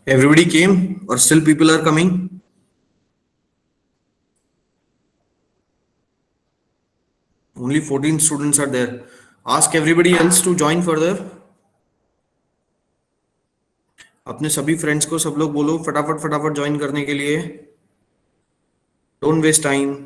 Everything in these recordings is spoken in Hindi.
Everybody came, or still people are coming? Only 14 students are there. Ask everybody else to join further. अपने सभी फ्रेंड्स को सब लोग बोलो फटाफट फटाफट ज्वाइन करने के लिए. Don't waste time.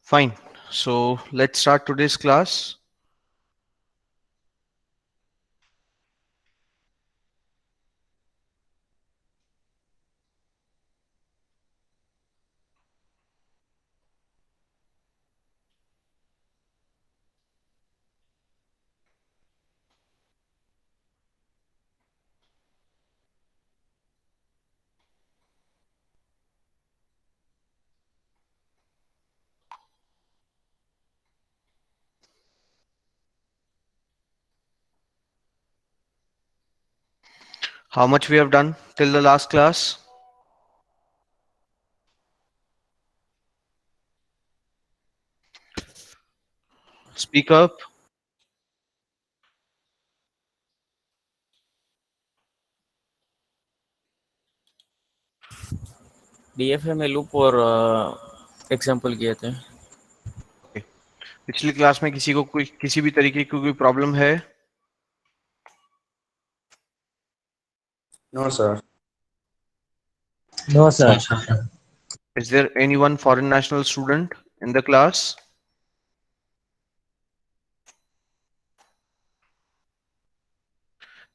Fine. So let's start today's class. How much we have done till the last class? Speak up. DFA में लूप और एग्जाम्पल किए थे. Okay. पिछली क्लास में किसी को कोई किसी भी तरीके की कोई प्रॉब्लम है? No, sir. No, sir. Is there anyone foreign national student in the class?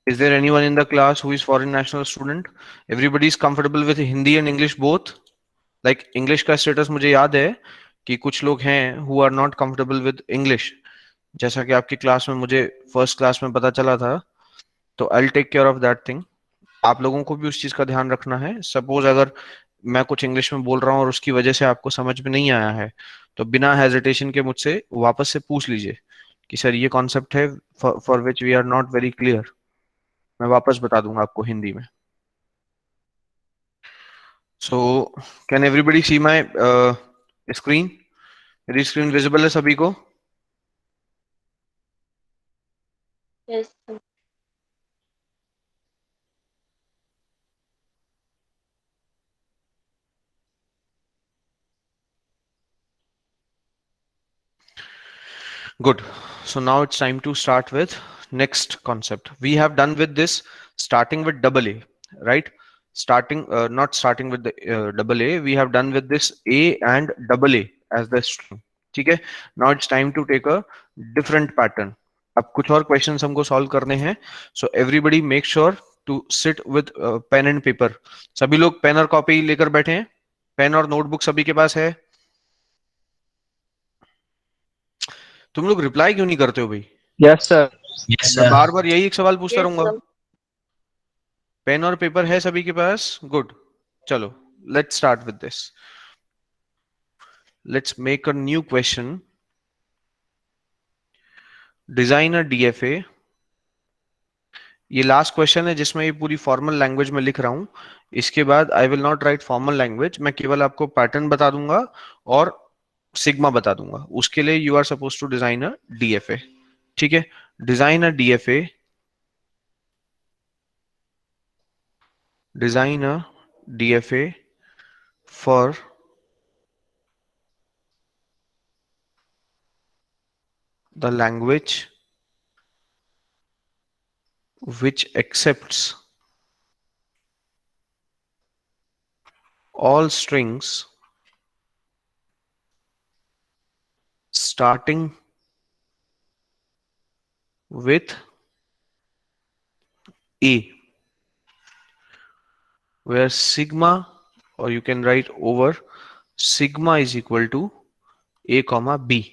Is there anyone in the class who is foreign national student? Everybody is comfortable with Hindi and English both? Like English का status मुझे याद है कि कुछ लोग हैं who are not comfortable with English. जैसा कि आपकी क्लास में मुझे फर्स्ट क्लास में पता चला था, तो I'll take care of that thing. आप लोगों को भी उस चीज का ध्यान रखना है. सपोज अगर मैं कुछ इंग्लिश में बोल रहा हूँ और उसकी वजह से आपको समझ में नहीं आया है, तो बिना हेजिटेशन के मुझसे वापस से पूछ लीजिए कि सर ये कॉन्सेप्ट है for which we are not very clear. मैं वापस बता दूंगा आपको हिंदी में। So can everybody see my screen? मेरी स्क्रीन विजिबल है सभी को? Yes, sir. Good. So now it's time to start with next concept. We have done with this starting with double A, right? Not starting with the double A. We have done with this A and double A as the string. ठीक है? Now it's time to take a different pattern. अब कुछ और questions हमको solve करने हैं. So everybody make sure to sit with pen and paper. सभी लोग पेन और कॉपी लेकर बैठे हैं? पेन और नोटबुक सभी के पास है? तुम लोग रिप्लाई क्यों नहीं करते हो भाई? Yes sir. Yes, मैं sir. बार बार यही एक सवाल पूछता Yes, रहूंगा। sir. पेन और पेपर है सभी के पास? गुड। चलो let's start with this. Let's make a new question. Design a DFA. ये लास्ट क्वेश्चन है जिसमें ये पूरी फॉर्मल लैंग्वेज में लिख रहा हूं। इसके बाद I will not right formal language, मैं केवल आपको पैटर्न बता दूंगा और सिग्मा बता दूंगा। उसके लिए you are suppose to design a DFA. ठीक है? Design a DFA. Design a DFA for the language which accepts all strings starting with A, where sigma, or you can write over, sigma is equal to A comma B.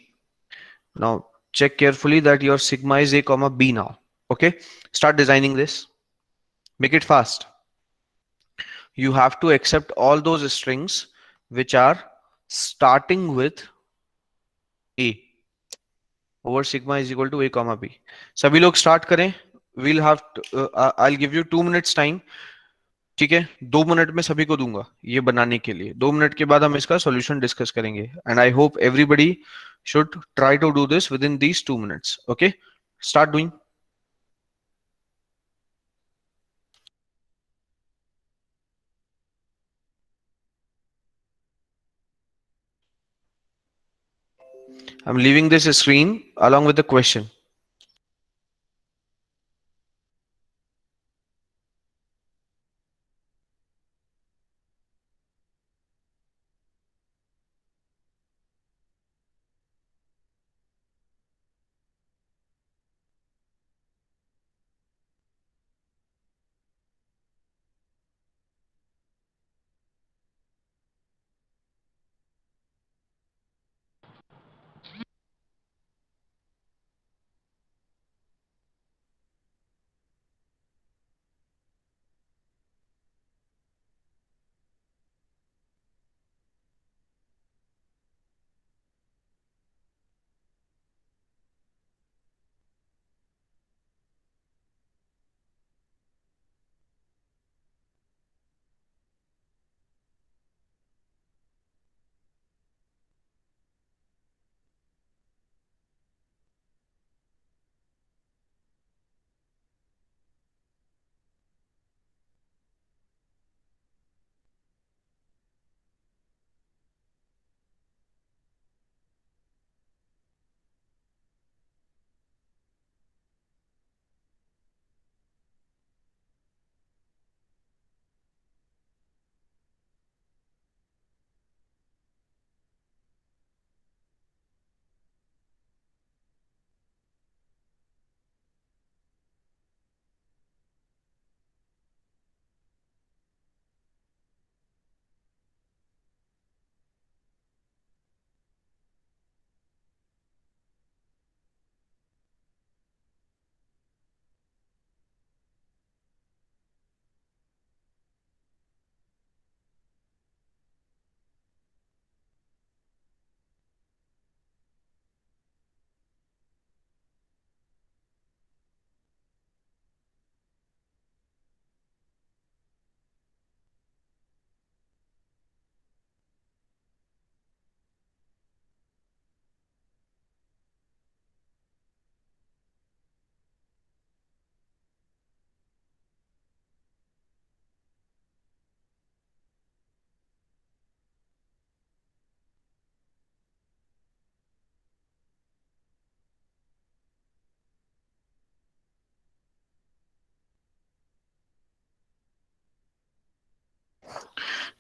Now check carefully that your sigma is A comma B now. Okay, start designing this. Make it fast. You have to accept all those strings which are starting with A. Over sigma is equal to A comma B. सभी लोग स्टार्ट करें। We'll have I give you 2 minutes time. ठीक है? 2 मिनट में सभी को दूंगा ये बनाने के लिए। 2 मिनट के बाद हम इसका सॉल्यूशन डिस्कस करेंगे and I hope everybody should try to do this within these 2 minutes. Okay, start doing. I am leaving this screen along with the question.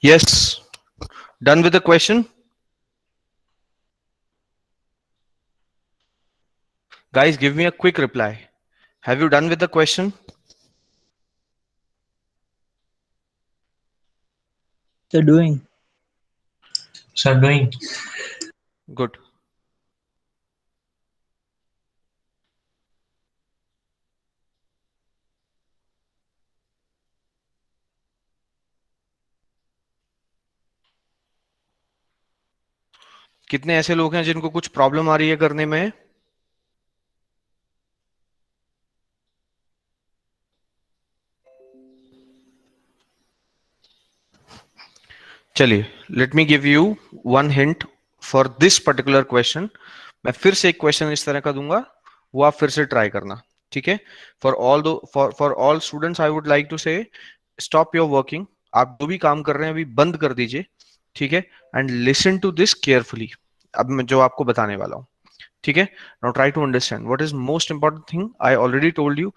Yes. Done with the question? Guys, give me a quick reply. Have you done with the question? Sir, doing. Sir, doing. Good. कितने ऐसे लोग हैं जिनको कुछ प्रॉब्लम आ रही है करने में? चलिए, let me give you one hint for this particular question. मैं फिर से एक क्वेश्चन इस तरह का दूंगा, वो आप फिर से ट्राई करना, ठीक है? For all students I would like to say stop your working. आप जो भी काम कर रहे हैं अभी बंद कर दीजिए, ठीक है? And listen to this carefully. अब मैं जो आपको बताने वाला हूं, ठीक है? Now try to understand what is most important thing. I already told you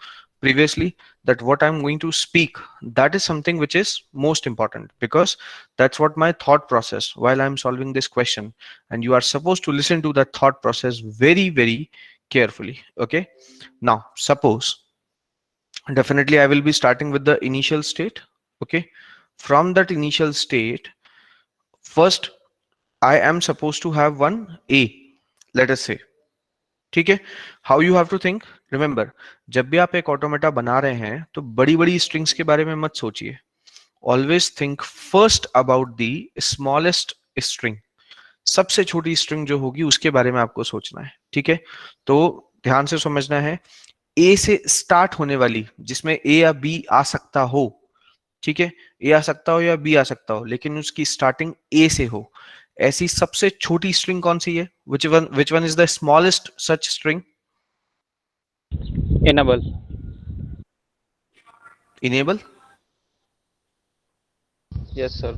previously that what I'm going to speak, that is something which is most important, because that's what my thought process while I'm solving this question, and you are supposed to listen to that thought process very very carefully. Okay, now suppose, definitely I will be starting with the initial state. Okay, from that initial state, first I am supposed to have one a, let us say. ठीक है? How you have to think. Remember, जब भी आप एक ऑटोमेटा बना रहे हैं तो बड़ी बड़ी स्ट्रिंग्स के बारे में मत सोचिए. Always think first about the smallest string. सबसे छोटी स्ट्रिंग जो होगी उसके बारे में आपको सोचना है, ठीक है? तो ध्यान से समझना है, ए से स्टार्ट होने वाली, जिसमें ए या बी आ सकता हो, ठीक है? ए आ सकता हो या बी आ सकता हो, लेकिन उसकी स्टार्टिंग ए से हो, ऐसी सबसे छोटी स्ट्रिंग कौन सी है? which one is the smallest such string? enable. enable. Yes sir.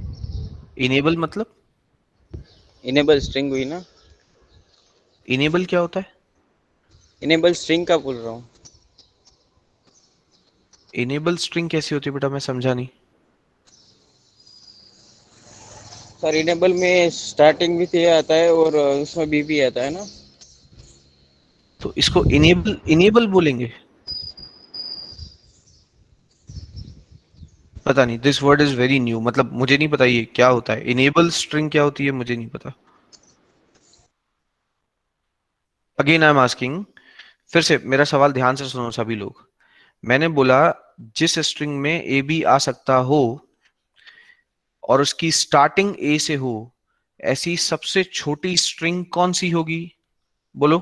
enable मतलब? enable string हुई ना? enable क्या होता है? enable string का बोल रहा हूँ. enable string कैसी होती है बेटा, मैं समझा नहीं. सर enable में स्टार्टिंग भी ये आता है और उसमें भी आता है ना? तो इसको enable बोलेंगे? पता नहीं, this word is very new, मतलब मुझे नहीं पता ये क्या होता है. enable string क्या होती है मुझे नहीं पता. अगेन आई एम आस्किंग, फिर से मेरा सवाल ध्यान से सुनो सभी लोग. मैंने बोला जिस स्ट्रिंग में ए बी आ सकता हो और उसकी स्टार्टिंग ए से हो, ऐसी सबसे छोटी स्ट्रिंग कौन सी होगी? बोलो.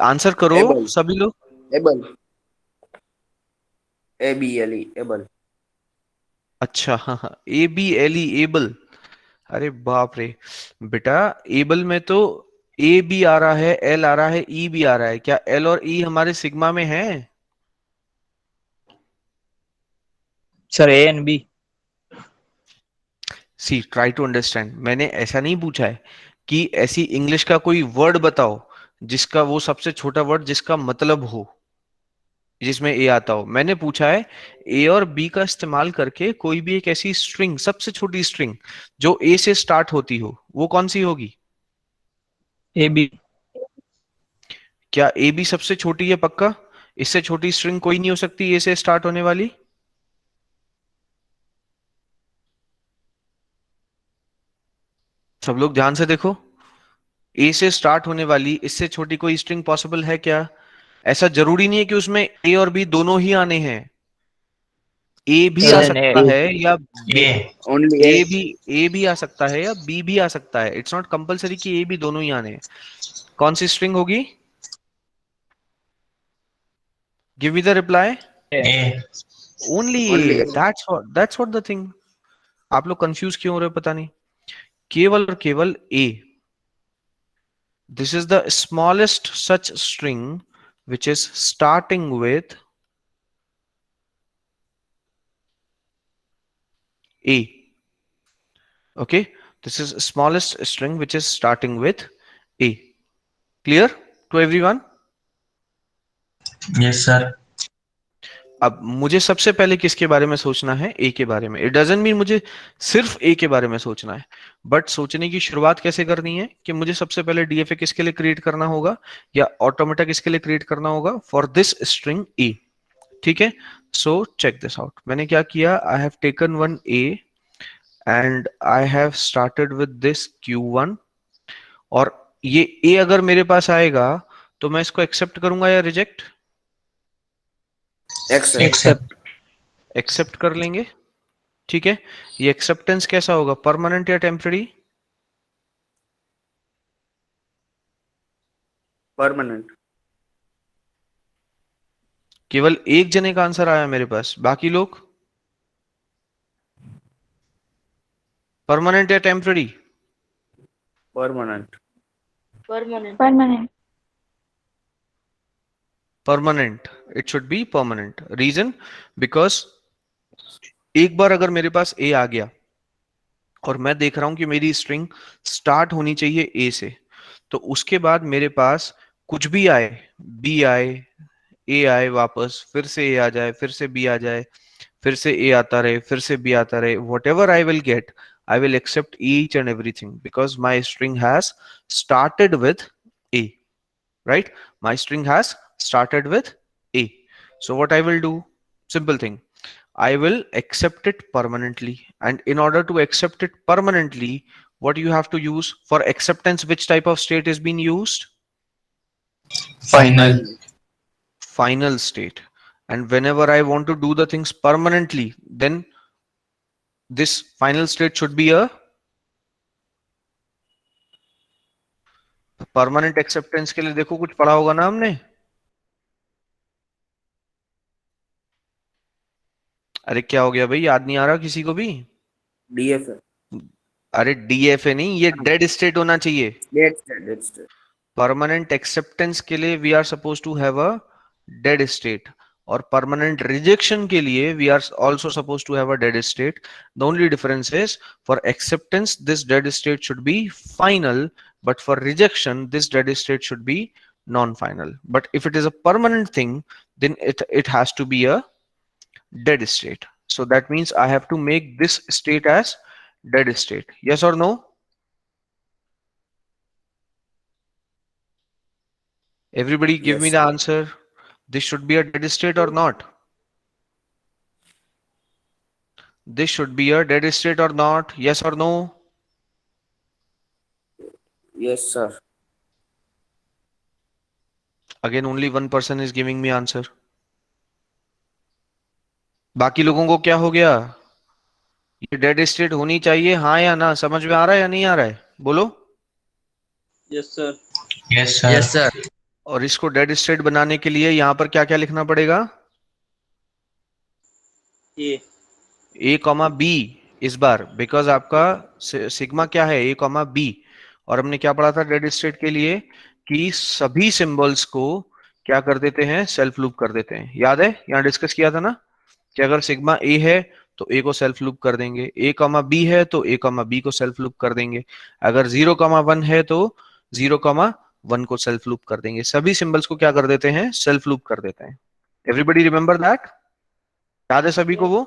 आंसर करो Able. सभी लोग. Able. ABLE. Able. अच्छा, हाँ हाँ, A B L E, able. अरे बाप रे बेटा, एबल में तो ए भी आ रहा है, एल आ रहा है, ई भी आ रहा है. क्या एल और ई हमारे सिग्मा में है? Sir, A and B. See, try to understand. मैंने ऐसा नहीं पूछा है कि ऐसी इंग्लिश का कोई वर्ड बताओ जिसका, वो सबसे छोटा वर्ड जिसका मतलब हो, जिसमें ए आता हो. मैंने पूछा है ए और बी का इस्तेमाल करके कोई भी एक ऐसी स्ट्रिंग, सबसे छोटी स्ट्रिंग जो ए से स्टार्ट होती हो, वो कौन सी होगी? A B. क्या ए बी सबसे छोटी है? पक्का? इससे छोटी स्ट्रिंग कोई नहीं हो सकती ए से स्टार्ट होने वाली? सब लोग ध्यान से देखो, ए से स्टार्ट होने वाली इससे छोटी कोई स्ट्रिंग पॉसिबल है क्या? ऐसा जरूरी नहीं है कि उसमें ए और बी दोनों ही आने हैं. ए भी आ Then सकता A. है या A. Only A A. भी आ सकता है या बी भी आ सकता है. इट्स नॉट कंपलसरी कि ए बी दोनों ही आने हैं. कौन सी स्ट्रिंग होगी? Give me the reply. A. Only Only A. A. That's what the thing. आप लोग कंफ्यूज क्यों हो रहे हो पता नहीं. केवल और केवल ए. This is the smallest such string which is starting with A. Okay, this is smallest string which is starting with A. Clear to everyone? Yes, sir. अब मुझे सबसे पहले किसके बारे में सोचना है? ए के बारे में। इट डजंट मीन मुझे सिर्फ ए के बारे में सोचना है, बट सोचने की शुरुआत कैसे करनी है कि मुझे सबसे पहले डीएफए किसके लिए क्रिएट करना होगा या ऑटोमेटा किसके लिए क्रिएट करना होगा? फॉर दिस स्ट्रिंग ए। ठीक है, सो चेक दिस आउट। मैंने क्या किया? I have taken one A and I have started with this Q1, और ये ए अगर मेरे पास आएगा तो मैं इसको एक्सेप्ट करूंगा या रिजेक्ट? Except. एक्सेप्ट कर लेंगे। ठीक है, ये एक्सेप्टेंस कैसा होगा? परमानेंट या टेम्पररी? परमानेंट। केवल एक जने का आंसर आया मेरे पास, बाकी लोग परमानेंट या temporary? Permanent. Permanent. Permanent. Permanent, it should be permanent. Reason, because एक बार अगर मेरे पास ए आ गया और मैं देख रहा हूं कि मेरी स्ट्रिंग स्टार्ट होनी चाहिए ए से, तो उसके बाद मेरे पास कुछ भी आए, बी आए, ए आए, वापस फिर से ए आ जाए, फिर से बी आ जाए, फिर से ए आता रहे, फिर से बी आता रहे, what ever I will get, I will accept each and everything because my string has started with A, right? My string has started with A. So what I will do? Simple thing. I will accept it permanently. And in order to accept it permanently, what you have to use for acceptance? Which type of state is being used? Final. Final state. And whenever I want to do the things permanently, then this final state should be a permanent acceptance। के लिए देखो कुछ पढ़ा होगा ना हमने? अरे क्या हो गया भाई, याद नहीं आ रहा किसी को भी? डीएफए। अरे डीएफए नहीं, ये डेड स्टेट होना चाहिए। Dead state. परमानेंट एक्सेप्टेंस के लिए we are suppose to have a dead state, और परमानेंट रिजेक्शन के लिए we are also suppose to have a dead state. The only difference is for acceptance this dead state should be final, but for rejection this dead state should be non-final. But if it is a permanent thing, then it has to be a dead state. So that means I have to make this state as dead state. Yes or no? Everybody give me the answer. This should be a dead state or not? This should be a dead state or not? Yes or no? Yes, sir. Again only one person is giving me answer. बाकी लोगों को क्या हो गया? ये डेड स्टेट होनी चाहिए, हाँ या ना? समझ में आ रहा है या नहीं आ रहा है? बोलो। Yes sir. Yes, sir. Yes, sir. और इसको डेड स्टेट बनाने के लिए यहाँ पर क्या क्या लिखना पड़ेगा? ए कॉमा बी इस बार, बिकॉज आपका सिग्मा क्या है? ए कॉमा बी। और हमने क्या पढ़ा था डेड स्टेट के लिए? कि सभी सिंबल्स को क्या कर देते हैं? सेल्फ लूप कर देते हैं। याद है? यहाँ डिस्कस किया था ना कि अगर सिग्मा ए है तो ए को सेल्फ लूप कर देंगे, ए कॉमा बी है तो ए कॉमा बी को सेल्फ लूप कर देंगे, अगर 0,1 है तो 0,1 को सेल्फ लूप कर देंगे। सभी सिंबल्स को क्या कर देते हैं? सेल्फ लूप कर देते हैं। Everybody remember that? याद है सभी को वो?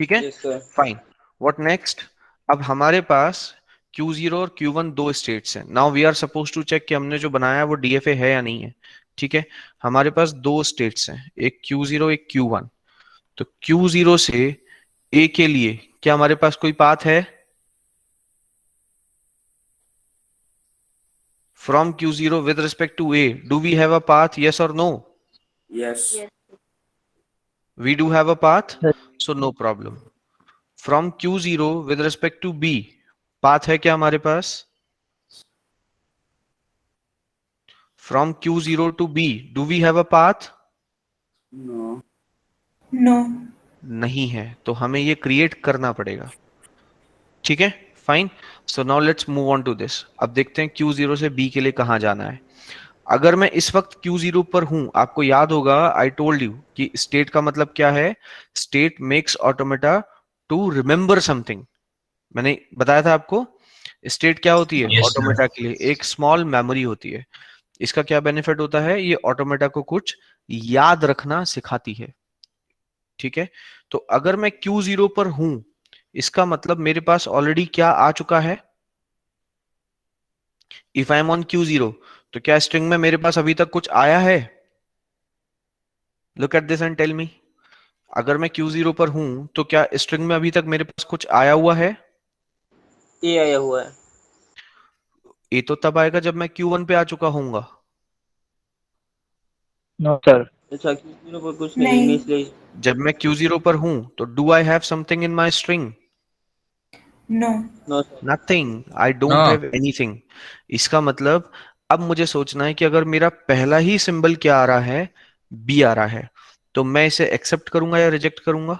ठीक है, फाइन। What next? अब हमारे पास Q0 और Q1 दो स्टेट्स हैं। Now we are suppose to check कि हमने जो बनाया है वो डीएफए है या नहीं है। ठीक है, हमारे पास दो स्टेट्स हैं, एक Q0 एक Q1। तो Q0 से A के लिए क्या हमारे पास कोई पाथ है? From Q0 with respect to A, do we have a path? Yes or no? Yes. Yes. We do have a path, Yes. so no problem. From Q0 with respect to B, path है क्या हमारे पास? From Q0 to B, do we have a path? No. No. नहीं है, तो हमें ये क्रिएट करना पड़ेगा। ठीक है, fine. So now let's move on to this. अब देखते हैं Q0 से B के लिए कहां जाना है। अगर मैं इस वक्त Q0 पर हूं, आपको याद होगा आई टोल्ड यू कि स्टेट का मतलब क्या है? State makes automata to remember something. मैंने बताया था आपको स्टेट क्या होती है? Yes, sir. ऑटोमेटा के लिए एक स्मॉल मेमोरी होती है। इसका क्या बेनिफिट होता है, ये ऑटोमेटा को कुछ याद रखना सिखाती है। ठीक है, तो अगर मैं Q0 पर हूं, इसका मतलब मेरे पास ऑलरेडी क्या आ चुका है। If I M on Q0, तो क्या स्ट्रिंग में मेरे पास अभी तक कुछ आया है? Look at this and tell me. अगर मैं Q0 पर हूं तो क्या स्ट्रिंग में अभी तक मेरे पास कुछ आया हुआ है? ए आया हुआ है। ए तो तब आएगा जब मैं Q1 पे आ चुका होऊंगा। No, sir. अच्छा, Q0 पर कुछ नहीं, मैं इसलिए जब मैं Q0 पर हूं तो do I have something in my string? No. No sir. Nothing, I don't No. Have anything. इसका मतलब अब मुझे सोचना है कि अगर मेरा पहला ही सिंबल क्या आ रहा है, बी आ रहा है, तो मैं इसे एक्सेप्ट करूंगा या रिजेक्ट करूंगा?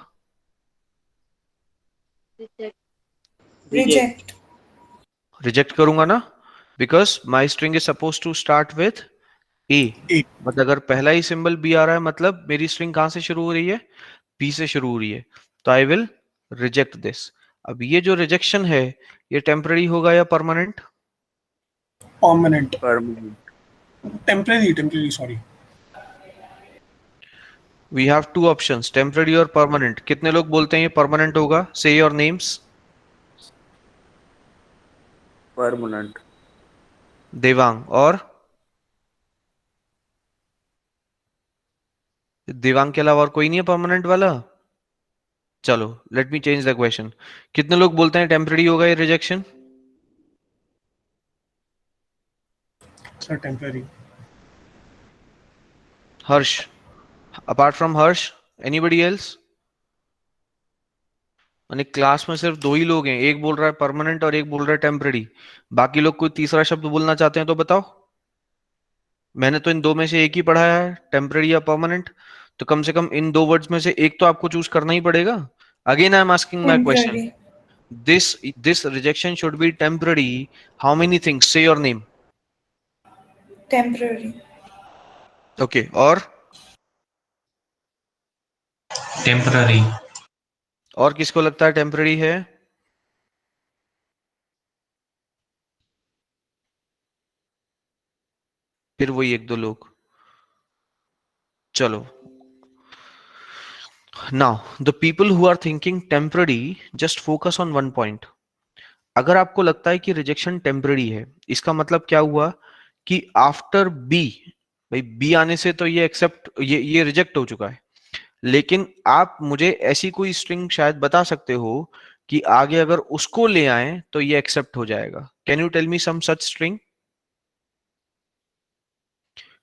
Reject. रिजेक्ट। रिजेक्ट करूंगा ना, because my string is suppose to start with A. But अगर पहला ही सिंबल बी आ रहा है, मतलब मेरी स्ट्रिंग कहां से शुरू हो रही है? बी से शुरू हो रही है, तो आई विल रिजेक्ट दिस। अब ये जो रिजेक्शन है, ये टेम्पररी होगा या permanent? Permanent, Permanent. Temporary sorry. We have two options, temporary और परमानेंट। कितने लोग बोलते हैं ये परमानेंट होगा? से योर नेम्स। Permanent. देवांग और देवांग के अलावा और कोई नहीं है परमानेंट वाला? चलो let me change the question. कितने लोग बोलते हैं टेम्पररी होगा ये rejection? Sir temporary. Harsh, apart from Harsh anybody else? मैंने क्लास में सिर्फ दो ही लोग हैं, एक बोल रहा है परमानेंट और एक बोल रहा है टेम्पररी। बाकी लोग कोई तीसरा शब्द बोलना चाहते हैं तो बताओ। मैंने तो इन दो में से एक ही पढ़ा है, टेम्पररी या परमानेंट, तो कम से कम इन दो वर्ड्स में से एक तो आपको चूज करना ही पड़ेगा। Again I am asking my question, Temporary. this rejection should be temporary. How many things? Say your name. Temporary. Okay, और Temporary. और किसको लगता है टेम्पररी है? फिर वही एक दो लोग। चलो, now the people who are thinking temporary, just focus on one point. अगर आपको लगता है कि रिजेक्शन टेम्पररी है, इसका मतलब क्या हुआ कि आफ्टर बी, भाई बी आने से तो ये एक्सेप्ट, ये रिजेक्ट हो चुका है। लेकिन आप मुझे ऐसी कोई स्ट्रिंग शायद बता सकते हो कि आगे अगर उसको ले आए तो ये एक्सेप्ट हो जाएगा। Can you tell me some such string?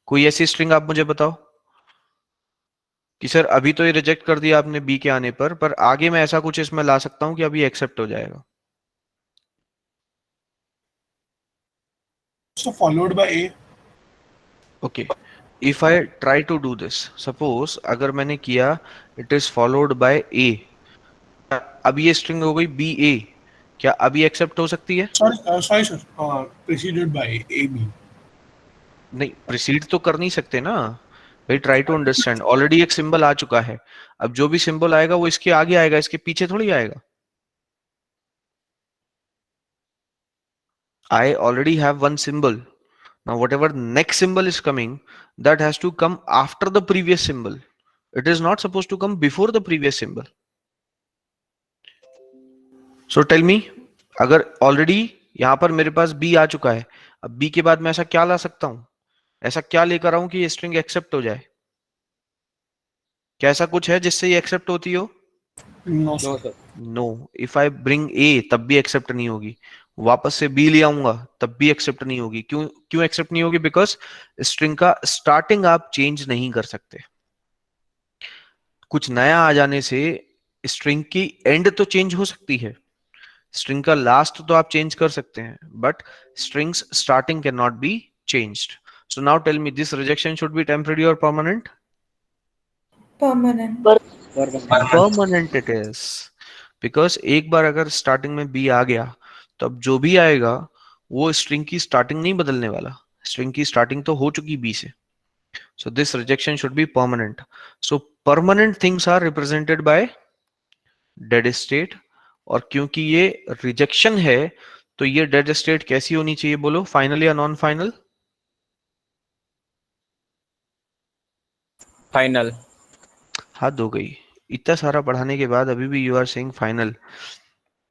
कोई ऐसी स्ट्रिंग आप मुझे बताओ कि सर अभी तो ये रिजेक्ट कर दिया आपने बी के आने पर आगे मैं ऐसा कुछ इसमें ला सकता हूं कि अभी एक्सेप्ट हो जाएगा। So followed by A. Okay, if I try to do this, suppose अगर मैंने किया it is followed by A, अब ये स्ट्रिंग हो गई बी ए, क्या अभी एक्सेप्ट हो सकती है? Sorry sir, preceded by A B. नहीं, प्रिसीड तो कर नहीं सकते ना भाई। ट्राई टू अंडरस्टैंड, ऑलरेडी एक सिंबल आ चुका है, अब जो भी सिंबल आएगा वो इसके आगे आएगा, इसके पीछे थोड़ी आएगा। I already have one symbol. Now whatever next symbol is coming, that has to come after the previous symbol. It is not supposed to come before the previous symbol. So tell me, अगर ऑलरेडी यहां पर मेरे पास B आ चुका है, अब B के बाद मैं ऐसा क्या ला सकता हूं, ऐसा क्या लेकर आऊं कि ये स्ट्रिंग एक्सेप्ट हो जाए? क्या ऐसा कुछ है जिससे ये एक्सेप्ट होती हो? No no sir. Sir. No, if I bring A तब भी एक्सेप्ट नहीं होगी, वापस से बी ले आऊंगा तब भी एक्सेप्ट नहीं होगी। क्यों क्यों एक्सेप्ट नहीं होगी? बिकॉज स्ट्रिंग का स्टार्टिंग आप चेंज नहीं कर सकते। कुछ नया आ जाने से स्ट्रिंग की एंड तो चेंज हो सकती है, स्ट्रिंग का लास्ट तो आप चेंज कर सकते हैं, but strings starting can not be changed. So now tell me, this rejection should be temporary और permanent? Permanent. Permanent it is, because एक बार अगर स्टार्टिंग में बी आ गया तो अब जो भी आएगा वो स्ट्रिंग की स्टार्टिंग नहीं बदलने वाला, स्ट्रिंग की स्टार्टिंग तो हो चुकी बी से। So this rejection should be permanent. So permanent things are represented by dead state, और क्योंकि ये रिजेक्शन है तो ये डेड स्टेट कैसी होनी चाहिए बोलो, फाइनल या नॉन फाइनल? फाइनल। हद हो गई, इतना सारा पढ़ाने के बाद अभी भी यू आर सेइंग फाइनल।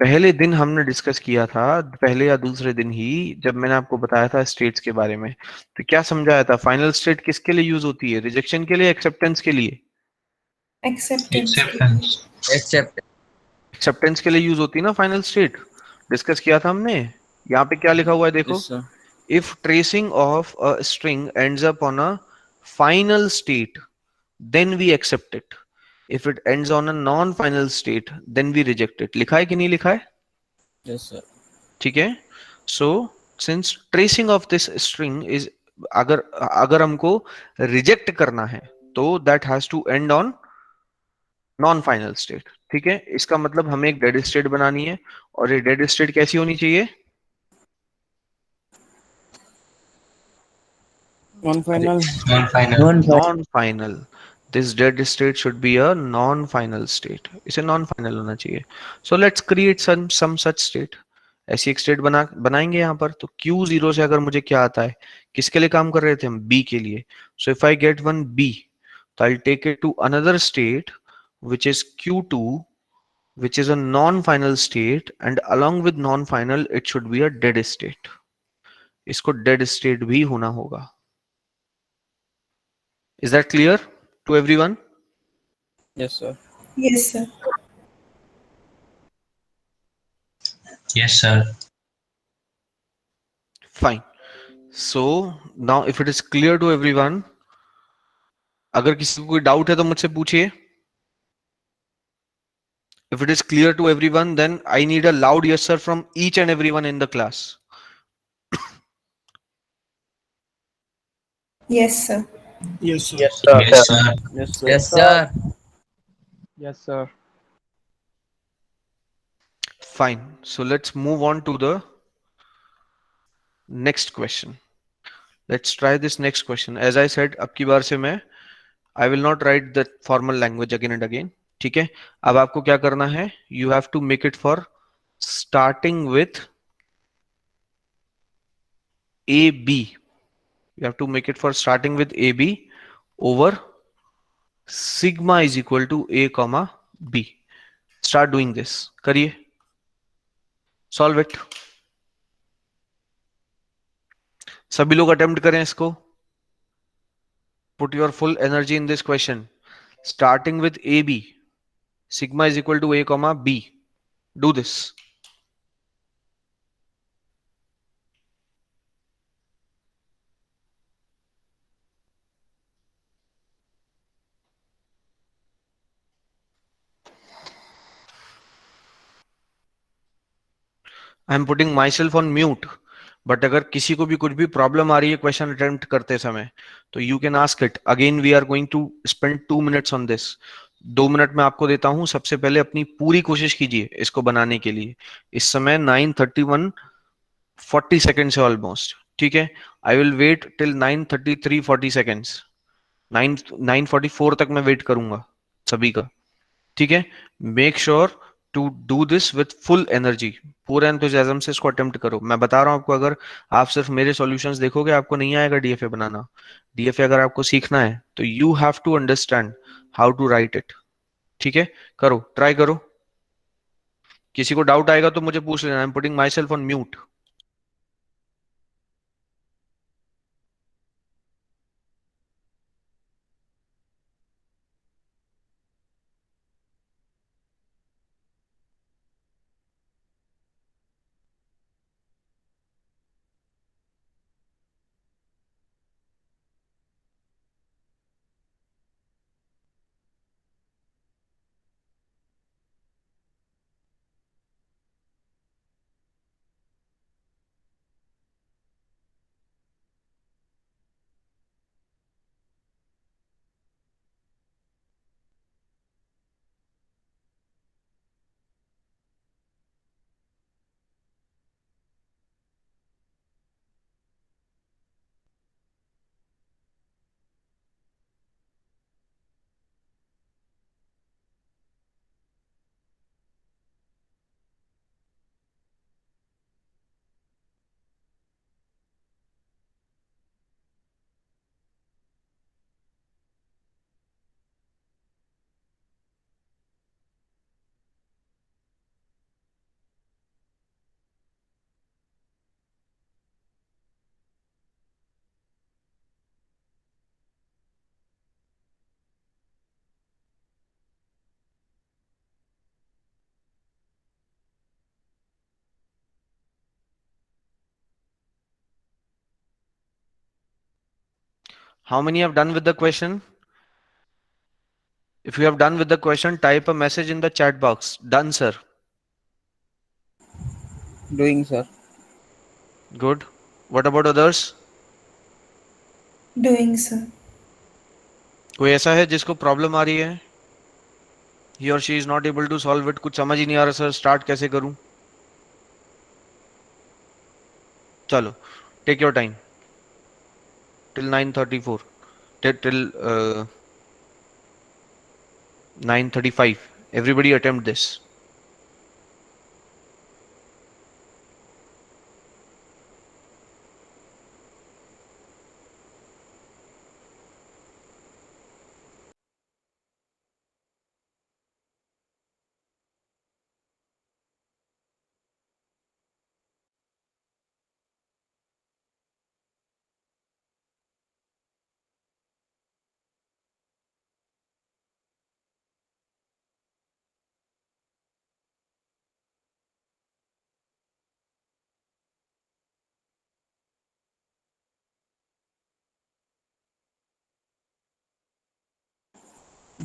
पहले दिन हमने डिस्कस किया था, पहले या दूसरे दिन ही, जब मैंने आपको बताया था स्टेट्स के बारे में, तो क्या समझाया था? फाइनल स्टेट किसके लिए यूज होती है? रिजेक्शन के लिए, एक्सेप्टेंस के लिए? acceptance के लिए। acceptance, accept. एक्सेप्टेंस के लिए यूज होती है ना फाइनल स्टेट, डिस्कस किया था हमने। यहाँ पे क्या लिखा हुआ है देखो, yes sir. if tracing of a string ends up on a final state, then we accept it. If it ends on a non-final state, then we reject it. लिखा है कि नहीं लिखा है? Yes sir. ठीक है। So since tracing of this string is, अगर अगर हमको रिजेक्ट करना है तो that has to end on non-final state। ठीक है, इसका मतलब हमें एक डेड स्टेट बनानी है, और ये डेड स्टेट कैसी होनी चाहिए? One final. non-final, Non-final। This dead state should be a non-final state। इसे non-final होना चाहिए। So let's create some such state। ऐसी एक स्टेट बनाएंगे यहाँ पर। तो Q0 से अगर मुझे क्या आता है, किसके लिए काम कर रहे थे हम? B के लिए। So if I get one B, तो I'll take it to another state which is Q2, which is a non-final state, and along with non-final it should be a dead state। इसको dead state भी होना होगा। Is that clear to everyone? Yes sir. Yes, sir. yes sir, Fine। So now if it is clear to everyone, अगर किसी को कोई डाउट है तो मुझसे पूछिए। If it is clear to everyone, then I need a loud yes sir from each and everyone in the class। Yes, sir. Yes, sir. Yes, sir. yes sir, yes sir. Yes, sir. Yes, sir. Fine। So let's move on to the next question। Let's try this next question। As I said, अब की बार से मैं I will not write the formal language again and again। ठीक है, अब आपको क्या करना है? You have to make it for starting with AB। You have to make it for starting with AB over sigma is equal to A comma B। Start doing this। करिए, solve it। सभी लोग अटेम्प्ट करें इसको। Put your full energy in this question। Starting with AB, sigma is equal to A comma B। Do this। I am putting my self on mute, but अगर किसी को भी कुछ भी प्रॉब्लम आ रही है क्वेश्चन अटेम्प्ट करते समय, तो you can ask it. Again we are going to spend 2 minutes on this. 2 minute में आपको देता हूं। सबसे पहले अपनी पूरी कोशिश कीजिए इसको बनाने के लिए। इस समय 9:31 40 सेकेंड है ऑलमोस्ट। ठीक है, I will wait till 9:33 40 seconds. 9:44 तक मैं वेट करूंगा सभी का। ठीक है, make sure to do this with full energy. पूरे एंथुजियाज्म से इसको अटेम्प्ट करो। मैं बता रहा हूं आपको, अगर आप सिर्फ मेरे सॉल्यूशंस देखोगे आपको नहीं आएगा डीएफए बनाना। डीएफए अगर आपको सीखना है तो you have to understand how to write it. ठीक है, करो, ट्राई करो। किसी को डाउट आएगा तो मुझे पूछ लेना। I am putting my self on mute. How many have done with the question? If you have done with the question, type a message in the chat box. Done, sir. Doing, sir. Good. What about others? Doing, sir. कोई ऐसा है जिसको प्रॉब्लम आ रही है? He or she is not able to solve it. कुछ समझ ही नहीं आ रहा सर, स्टार्ट कैसे करूं? चलो, take your time. Till 9:34. Till 9:35. Everybody attempt this.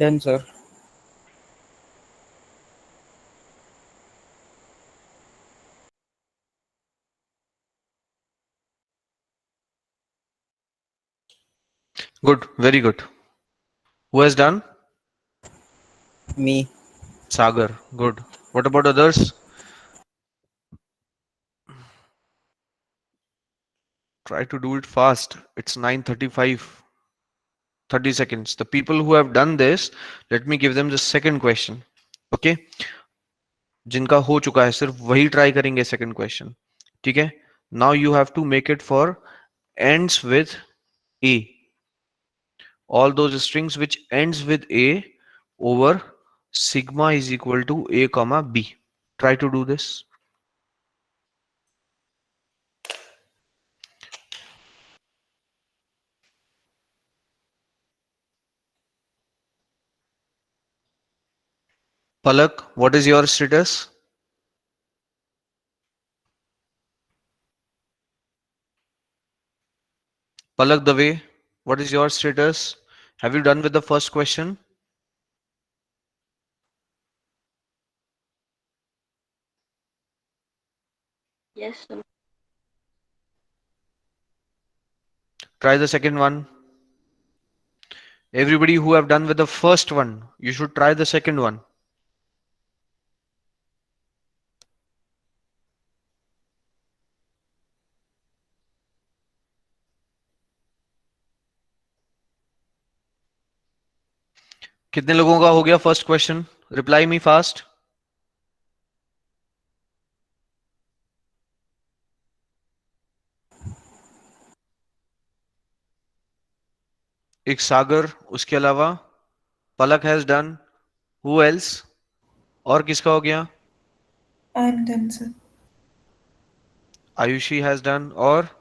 Done, sir. Good, very good. Who has done? Me. Sagar. Good. What about others? Try to do it fast. It's 9:35. 30 seconds. The people who have done this, let me give them the second question. Okay? जिनका हो चुका है सिर्फ वही ट्राई करेंगे सेकंड क्वेश्चन. ठीक है? Now you have to make it for ends with A. All those strings which ends with A over sigma is equal to A comma B. Try to do this. Palak, what is your status? Palak Dave, what is your status? Have you done with the first question? Yes, sir. Try the second one. Everybody who have done with the first one, you should try the second one. कितने लोगों का हो गया first question? Reply me fast. एक सागर, उसके अलावा पलक हैज डन. Who else? और किसका हो गया? I'm done, sir. Ayushi has done. और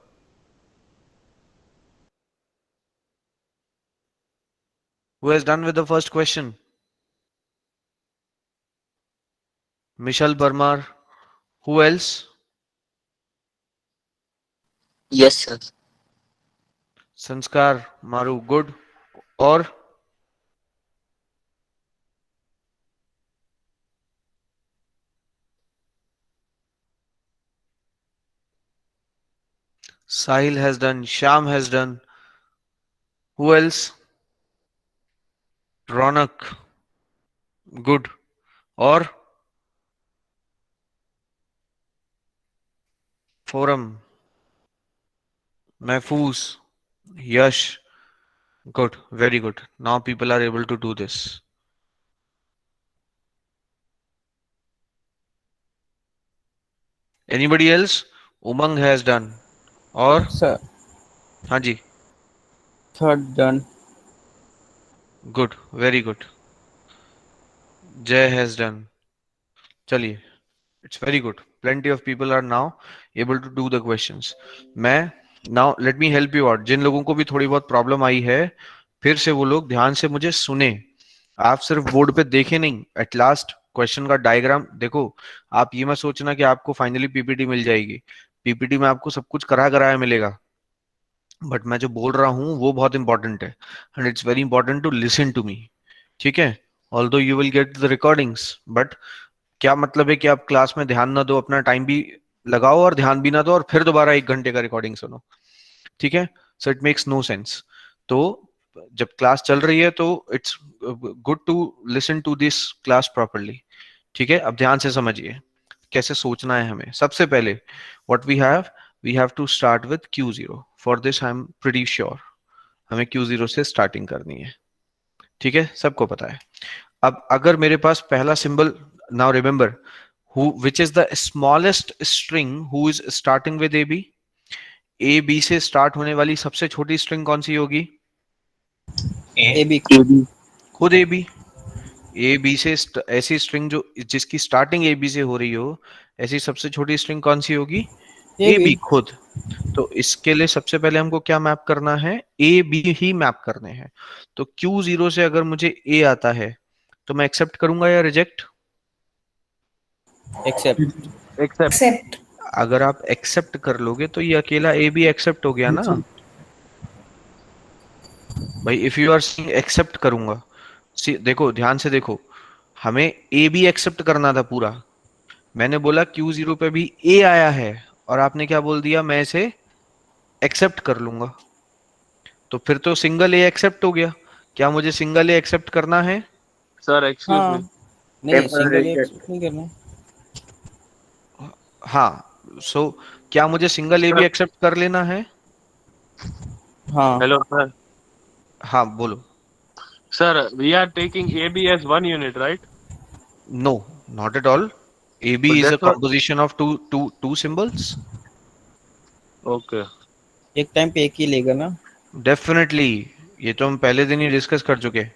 who has done with the first question? Michelle Parmar. Who else? Yes, sir. Sanskar Maru. Good. और Sahil has done. Sham has done. Who else? Ronak. Good. और Forum. Mahfouz. Yash. Good. Very good. Now people are able to do this. Anybody else? Umang has done. और Sir. हाँ जी. Third done. Good. Very good. Jay has done. चलिए. It's very good. Plenty of people are now able to do the questions. मैं now let me help you out. जिन लोगों को भी थोड़ी बहुत प्रॉब्लम आई है, फिर से वो लोग ध्यान से मुझे सुने. आप सिर्फ बोर्ड पे देखे नहीं. एट लास्ट क्वेश्चन का डायग्राम देखो. आप ये मत सोचना कि आपको फाइनली पीपीटी मिल जाएगी. पीपीटी में आपको सब कुछ कराया मिलेगा. बट मैं जो बोल रहा हूँ वो बहुत इंपॉर्टेंट है, and it's very important to listen to me, ठीक है? Although you will get the recordings, but क्या मतलब है कि आप क्लास में ध्यान ना दो, अपना टाइम भी लगाओ और ध्यान भी ना दो, और फिर दोबारा 1 घंटे का रिकॉर्डिंग सुनो, ठीक है? So it makes no sense. तो जब क्लास चल रही है तो it's good to listen to this class properly, ठीक है? अब ध्यान से समझिए कैसे सोचना है हमें। सबसे पहले what we have to start with Q0। For this I am pretty sure हमें Q0 से स्टार्टिंग करनी है, ठीक है? सबको पता है। अब अगर मेरे पास पहला symbol, now remember which is the smallest string who is starting with AB? A B से स्टार्ट होने वाली सबसे छोटी स्ट्रिंग कौन सी होगी? A. AB खुद ए बी से ऐसी स्ट्रिंग जो जिसकी स्टार्टिंग ए बी से हो रही हो, ऐसी सबसे छोटी स्ट्रिंग कौन सी होगी? ए बी खुद। तो इसके लिए सबसे पहले हमको क्या मैप करना है? ए बी ही मैप करने हैं। तो Q0 से अगर मुझे ए आता है तो मैं एक्सेप्ट करूंगा या रिजेक्ट? Accept Accept. अगर आप एक्सेप्ट कर लोगे तो ये अकेला ए बी एक्सेप्ट हो गया ना भाई। If you are saying accept करूंगा, देखो ध्यान से देखो, हमें ए बी एक्सेप्ट करना था पूरा। मैंने बोला Q0 पे भी ए आया है और आपने क्या बोल दिया? मैं इसे एक्सेप्ट कर लूंगा। तो फिर तो सिंगल ए एक्सेप्ट हो गया। क्या मुझे सिंगल ए एक्सेप्ट करना है? Sir, excuse me. नहीं सिंगल Temporary एक्सेप्ट नहीं करना। हाँ, सो क्या मुझे सिंगल ए भी एक्सेप्ट कर लेना है? हाँ Hello, sir. हाँ बोलो। Sir, we are taking AB as one unit, right? No, not at all. A B But is a that's what. Composition of two symbols. Okay. एक टाइम पे एक ही लेगा ना। डेफिनेटली, ये तो हम पहले दिन ही डिस्कस कर चुके हैं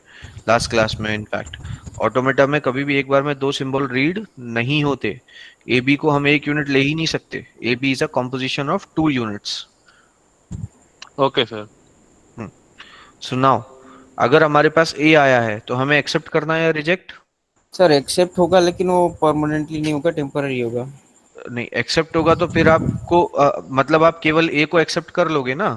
लास्ट क्लास में। इनफैक्ट ऑटोमेटा में कभी भी एक बार में 2 सिंबल रीड नहीं होते। ए बी को हम 1 यूनिट ले ही नहीं सकते। A B is a composition of 2 units. Okay, sir. So now अगर हमारे पास ए आया है तो हमें एक्सेप्ट करना है या रिजेक्ट? सर एक्सेप्ट होगा लेकिन वो परमानेंटली नहीं होगा, टेम्पररी होगा। नहीं, एक्सेप्ट होगा तो फिर आपको मतलब आप केवल ए को एक्सेप्ट कर लोगे ना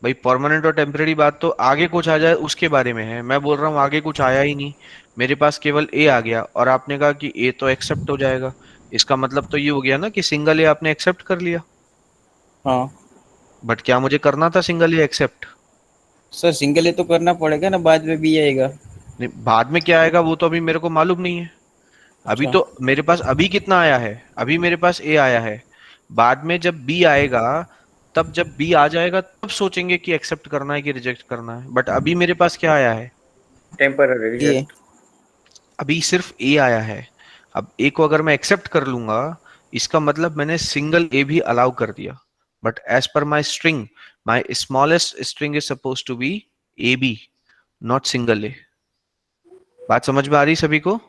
भाई। परमानेंट और टेम्परेरी बात तो आगे कुछ आ जाए उसके बारे में है। मैं बोल रहा हूँ आगे कुछ आया ही नहीं, मेरे पास केवल ए आ गया और आपने कहा कि ए तो एक्सेप्ट हो जाएगा। इसका मतलब तो ये हो गया ना कि सिंगल ए आपने एक्सेप्ट कर लिया। हाँ बट क्या मुझे करना था सिंगल ए एक्सेप्ट? सर सिंगल ए तो करना पड़ेगा ना, बाद में भी आएगा। नहीं, बाद में क्या आएगा वो तो अभी मेरे को मालूम नहीं है। अभी अच्छा। तो मेरे पास अभी कितना आया है? अभी मेरे पास ए आया है। बाद में जब बी आएगा, तब जब बी आ जाएगा तब सोचेंगे कि एक्सेप्ट करना है कि रिजेक्ट करना है। बट अभी मेरे पास क्या आया है? temporary ये reject. अभी सिर्फ ए आया है। अब ए को अगर मैं एक्सेप्ट कर लूंगा, इसका मतलब मैंने सिंगल ए भी अलाउ कर दिया। But as per my string, my smallest string is suppose to be a b, not single a. बात समझ में आ रही सभी को?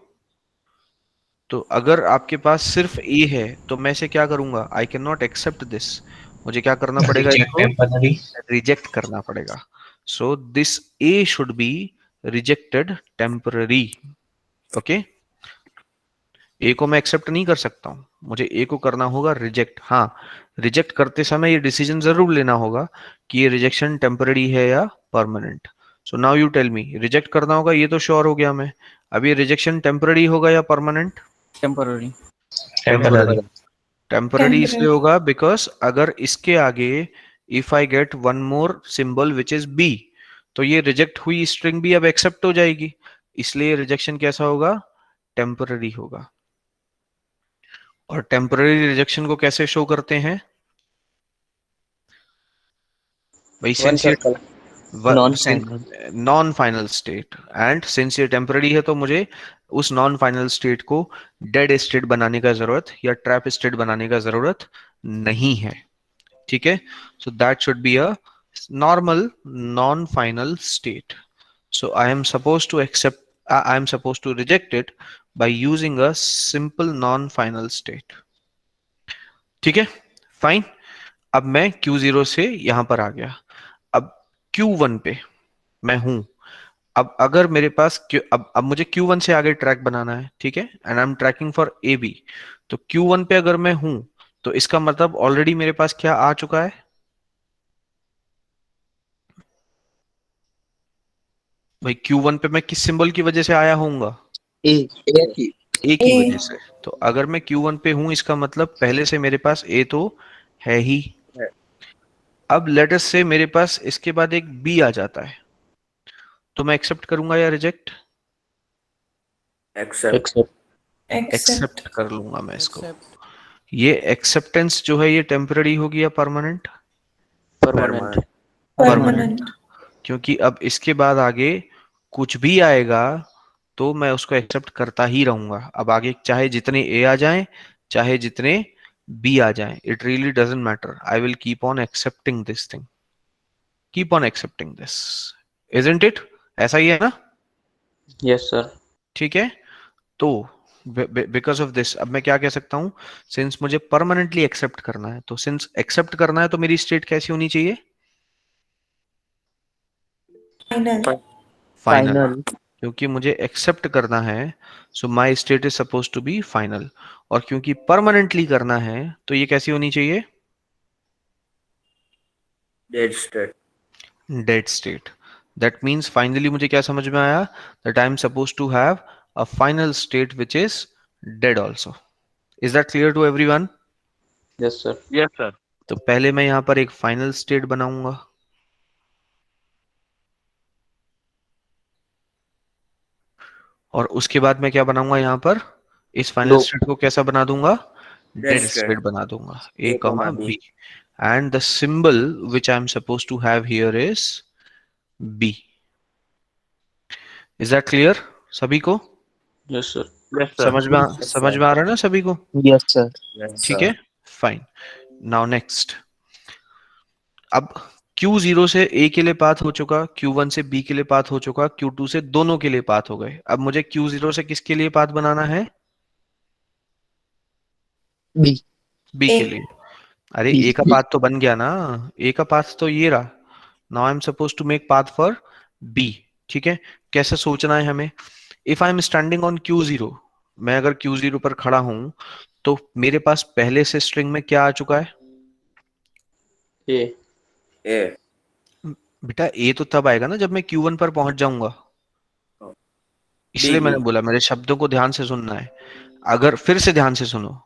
तो अगर आपके पास सिर्फ ए है तो मैं इसे क्या करूंगा? I can not accept this. मुझे क्या करना पड़ेगा? Reject इसको temporary. रिजेक्ट करना पड़ेगा। So this a should be rejected temporary. Okay, a को मैं एक्सेप्ट नहीं कर सकता हूं, मुझे ए को करना होगा रिजेक्ट। हाँ, रिजेक्ट करते समय ये डिसीजन जरूर लेना होगा कि ये रिजेक्शन टेम्पररी है या permanent. So now you tell me, reject करना होगा, ये तो श्योर हो गया मैं। अब ये रिजेक्शन टेम्पररी होगा या परमानेंट? टेम्पररी। Temporary. टेम्पररी इसलिए Temporary. होगा बिकॉज अगर इसके आगे if I get one more symbol which is B, तो ये रिजेक्ट हुई स्ट्रिंग भी अब एक्सेप्ट हो जाएगी। इसलिए रिजेक्शन कैसा होगा? टेम्पररी होगा। और टेम्पररी रिजेक्शन को कैसे शो करते हैं भाई? वन सिंस ये circle. Non-final. Non final state, and since ये टेम्पररी है तो मुझे उस नॉन फाइनल स्टेट को डेड स्टेट बनाने का जरूरत या ट्रैप स्टेट बनाने का जरूरत नहीं है, ठीक है? So that should be a normal non final state. So I am suppose to accept, I am suppose to reject it by using a simple non final state, ठीक है? फाइन। अब मैं Q0 से यहां पर आ गया। अब Q1 पे मैं हूं। अब अगर मेरे पास अब मुझे Q1 से आगे ट्रैक बनाना है, ठीक है? And I am tracking for AB। तो Q1 पे अगर मैं हूं तो इसका मतलब ऑलरेडी मेरे पास क्या आ चुका है? भाई Q1 पे मैं किस सिंबल की वजह से आया होऊंगा? A. ए की A. वजह से। तो अगर मैं Q1 पे हूं, इसका मतलब पहले से मेरे पास ए तो है ही। है। अब लेट अस से मेरे पास इसके बाद एक बी आ जाता है, तो मैं एक्सेप्ट करूंगा या रिजेक्ट? एक्सेप्ट। Accept. एक्सेप्ट कर लूंगा मैं इसको। ये एक्सेप्टेंस जो है ये टेम्पररी होगी या परमानेंट? परमानेंट। Permanent. क्योंकि अब इसके बाद आगे कुछ भी आएगा तो मैं उसको एक्सेप्ट करता ही रहूंगा। अब आगे चाहे जितने ए आ जाएं, चाहे जितने बी आ जाएं, it really doesn't matter, I will keep on accepting this thing, keep on accepting this, isn't it? ऐसा ही है ना? Yes sir. ठीक है। तो बिकॉज ऑफ दिस अब मैं क्या कह सकता हूं, सिंस मुझे परमानेंटली एक्सेप्ट करना है, तो सिंस एक्सेप्ट करना है तो मेरी स्टेट कैसी होनी चाहिए? Final. फाइनल। Final. क्योंकि मुझे एक्सेप्ट करना है, so my state is suppose to be final. और क्योंकि परमानेंटली करना है तो ये कैसी होनी चाहिए? Dead state. Dead state. That means finally मुझे क्या समझ में आया? That I am suppose to have a final state which is dead also. Is that clear to everyone? Yes sir. Yes, sir. तो पहले मैं यहां पर एक फाइनल स्टेट बनाऊंगा, और उसके बाद मैं क्या बनाऊंगा यहां पर? इस फाइनल Loop. स्टेट को कैसा बना दूंगा? Dead Dead state state. बना दूंगा, A A, comma B. B, and the symbol which I am supposed to have here is B. Is that clear सभी को? Yes sir. Yes, sir. समझ में Yes, समझ sir. में आ रहा है ना सभी को? Yes, sir. Yes, ठीक sir. है, फाइन। नाउ नेक्स्ट, अब Q0 से A के लिए पाथ हो चुका, Q1 से B के लिए पाथ हो चुका, Q2 से दोनों के लिए पाथ हो गए। अब मुझे Q0 से किसके लिए पाथ बनाना है? B. B के A. लिए। अरे B. A का पाथ तो बन गया ना, A का पाथ तो ये रहा। Now I am suppose to make path for B। ठीक है, कैसे सोचना है हमें? If I am standing on Q0, मैं अगर Q0 पर खड़ा हूं तो मेरे पास पहले से स्ट्रिंग में क्या आ चुका है? ए। A. बेटा A तो तब आएगा ना जब मैं Q1 पर पहुंच जाऊंगा, इसलिए B, मैंने B. बोला मेरे शब्दों को ध्यान से सुनना है। अगर फिर से ध्यान से सुनो,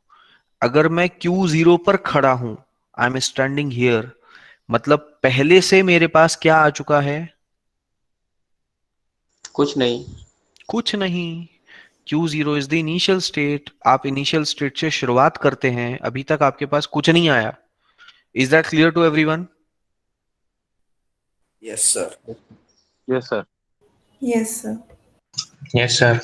अगर मैं Q0 पर खड़ा हूं, आई एम स्टैंडिंग हियर, मतलब पहले से मेरे पास क्या आ चुका है? कुछ नहीं। कुछ नहीं। Q0 is the initial state. आप इनिशियल स्टेट से शुरुआत करते हैं, अभी तक आपके पास कुछ नहीं आया। Is that clear to everyone? Yes, sir. Yes, sir. Yes, sir. Yes, sir.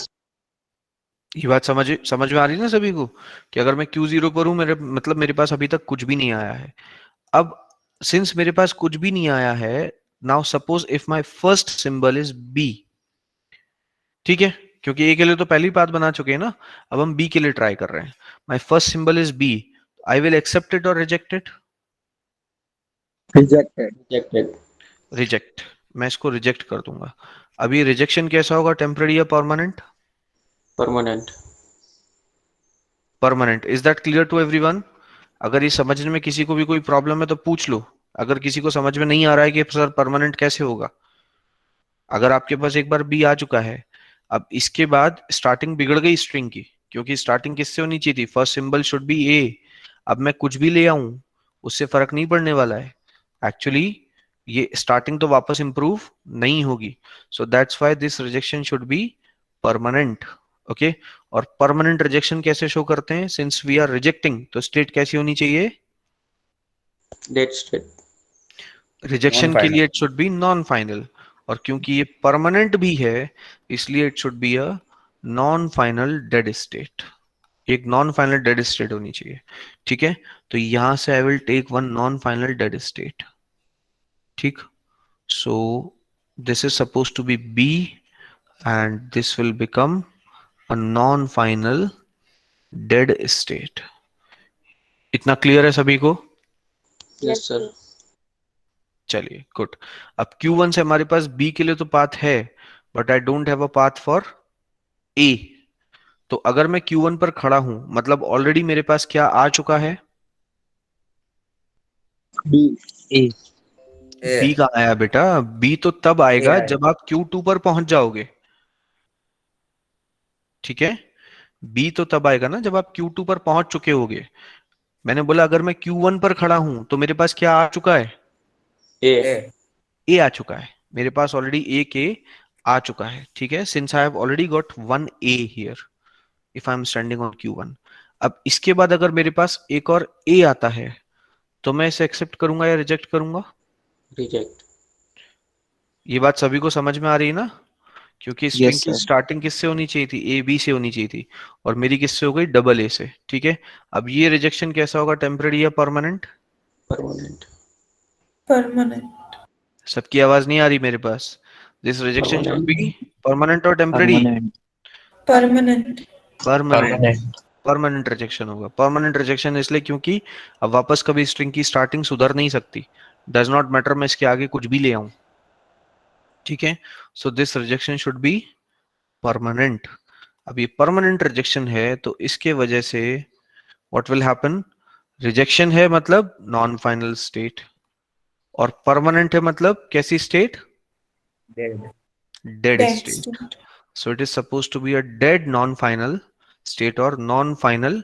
ये बात समझ में आ रही है ना सभी को, कि अगर मैं Q0 पर हूं, मेरे मतलब मेरे पास अभी तक कुछ भी नहीं आया है। अब सिंस मेरे पास कुछ भी नहीं आया है, now suppose if my first symbol is B, ठीक है, क्योंकि A के लिए तो पहली बात बना चुके हैं ना, अब हम B के लिए ट्राई कर रहे हैं। My first symbol is B, I will accept it और रिजेक्ट इट? रिजेक्टेड। रिजेक्ट। मैं इसको रिजेक्ट कर दूंगा। अब ये रिजेक्शन कैसा होगा, टेम्पररी या permanent? Permanent. Permanent. Is that clear to everyone? अगर ये समझने में किसी को भी कोई प्रॉब्लम है तो पूछ लो। अगर किसी को समझ में नहीं आ रहा है कि सर परमानेंट कैसे होगा, अगर आपके पास एक बार बी आ चुका है, अब इसके बाद स्टार्टिंग बिगड़ गई स्ट्रिंग की, क्योंकि स्टार्टिंग किससे होनी चाहिए थी? फर्स्ट सिंबल शुड बी ए। अब मैं कुछ भी ले आऊं उससे फर्क नहीं पड़ने वाला है। एक्चुअली ये स्टार्टिंग तो वापस इंप्रूव नहीं होगी, so that's why this rejection should be permanent. Okay, और परमानेंट रिजेक्शन कैसे शो करते हैं? सिंस वी आर रिजेक्टिंग, तो स्टेट कैसी होनी चाहिए? Dead state. रिजेक्शन के लिए it should B non final, और क्योंकि ये परमानेंट भी है इसलिए it should be a non final dead state. एक नॉन फाइनल डेड स्टेट होनी चाहिए। ठीक है, तो यहां से आई will take one non final dead state. ठीक, so this is suppose to be b and this will become a non final dead state. इतना क्लियर है सभी को? Yes sir. चलिए गुड। अब Q1 से हमारे पास B के लिए तो पाथ है, but I don't have a path for A। तो अगर मैं Q1 पर खड़ा हूं, मतलब ऑलरेडी मेरे पास क्या आ चुका है? B. A. B A. कहाँ आया बेटा? बी तो तब आएगा आया। जब आप Q2 पर पहुंच जाओगे, ठीक है? बी तो तब आएगा ना जब आप Q2 पर पहुंच चुके होगे। मैंने बोला अगर मैं Q1 पर खड़ा हूं तो मेरे पास क्या आ चुका है? A. A. ए आ चुका है, मेरे पास ऑलरेडी ए के आ चुका है, ठीक है? Since I have already got one A here if I am standing on Q1। अब इसके बाद अगर मेरे पास एक और ए आता है तो मैं इसे एक्सेप्ट करूंगा या रिजेक्ट करूंगा? Reject. ये बात सभी को समझ में आ रही है ना? क्योंकि स्ट्रिंग Yes, की sir. स्टार्टिंग किससे होनी चाहिए थी? ए बी से होनी चाहिए थी, और मेरी किससे हो गई? डबल ए से, ठीक है? अब ये रिजेक्शन कैसा होगा, टेम्पररी या परमानेंट? Permanent. Permanent. सबकी आवाज नहीं आ रही मेरे पास। This rejection should Permanent. Be permanent और temporary? Permanent. Permanent. Permanent. Permanent. Permanent rejection होगा। परमानेंट रिजेक्शन इसलिए क्योंकि अब वापस कभी स्ट्रिंग की स्टार्टिंग सुधर नहीं सकती। डज नॉट मैटर मैं इसके आगे कुछ भी ले आऊं, ठीक है? सो this rejection should be permanent. अब ये परमानेंट रिजेक्शन है तो इसके वजह से व्हाट विल हैपन? रिजेक्शन है मतलब नॉन फाइनल स्टेट, और परमानेंट है मतलब कैसी state? Dead. Dead Dead state. state. So it is supposed to be a dead non-final state or non-final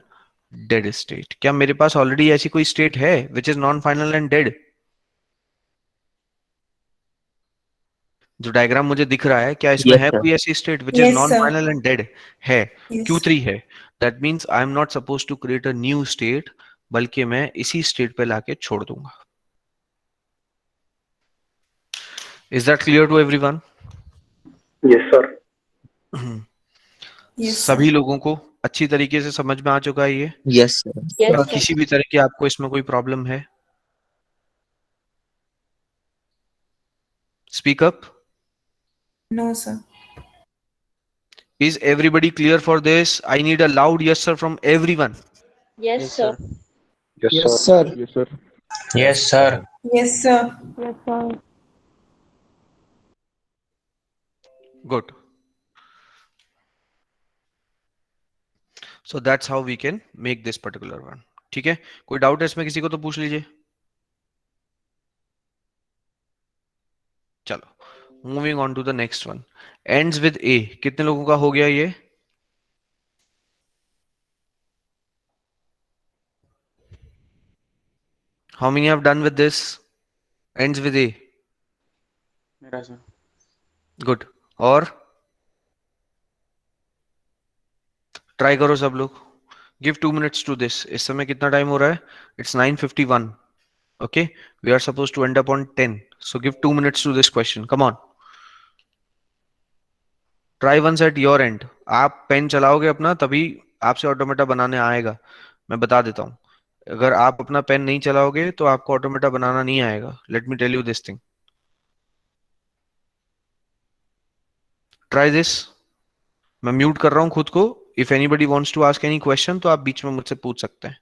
dead state। क्या मेरे पास ऑलरेडी ऐसी कोई स्टेट है which is non-final and dead? जो डायग्राम मुझे दिख रहा है, क्या इसमें Yes, है sir. कोई ऐसी state which is Yes, sir. non-final and dead? है। Yes. Q3 है। That means I am not supposed to create a new state, बल्कि मैं इसी स्टेट पे लाके छोड़ दूंगा। Is that clear to everyone? Yes, sir. Yes, sir. सभी लोगों को अच्छी तरीके से समझ में आ चुका है ये? Yes, sir. Yes, sir. किसी भी तरह की आपको इसमें कोई प्रॉब्लम है? Speak up. No, sir. Is everybody clear for this? I need a loud yes sir from everyone. Yes, sir. Yes, sir. Yes, sir. Yes, sir. Good. So that's how we can make this particular one. ठीक है? कोई डाउट है इसमें किसी को तो पूछ लीजिए। चलो, moving on to the next one. Ends with a, कितने लोगों का हो गया ये? How many have done with this? Ends with A. मेरा sir. Good. और ट्राई करो सब लोग। Give 2 minutes to this. इस समय कितना टाइम हो रहा है? It's 9:51. Okay, we are supposed to end up on 10. So give 2 minutes to this question. Come on. Try once at your end. आप पेन चलाओगे अपना तभी आपसे ऑटोमेटा बनाने आएगा। मैं बता देता हूँ, अगर आप अपना पेन नहीं चलाओगे तो आपको ऑटोमेटा बनाना नहीं आएगा। Let me tell you this thing. Try this. मैं म्यूट कर रहा हूँ खुद को। If anybody wants to ask any question तो आप बीच में मुझसे पूछ सकते हैं।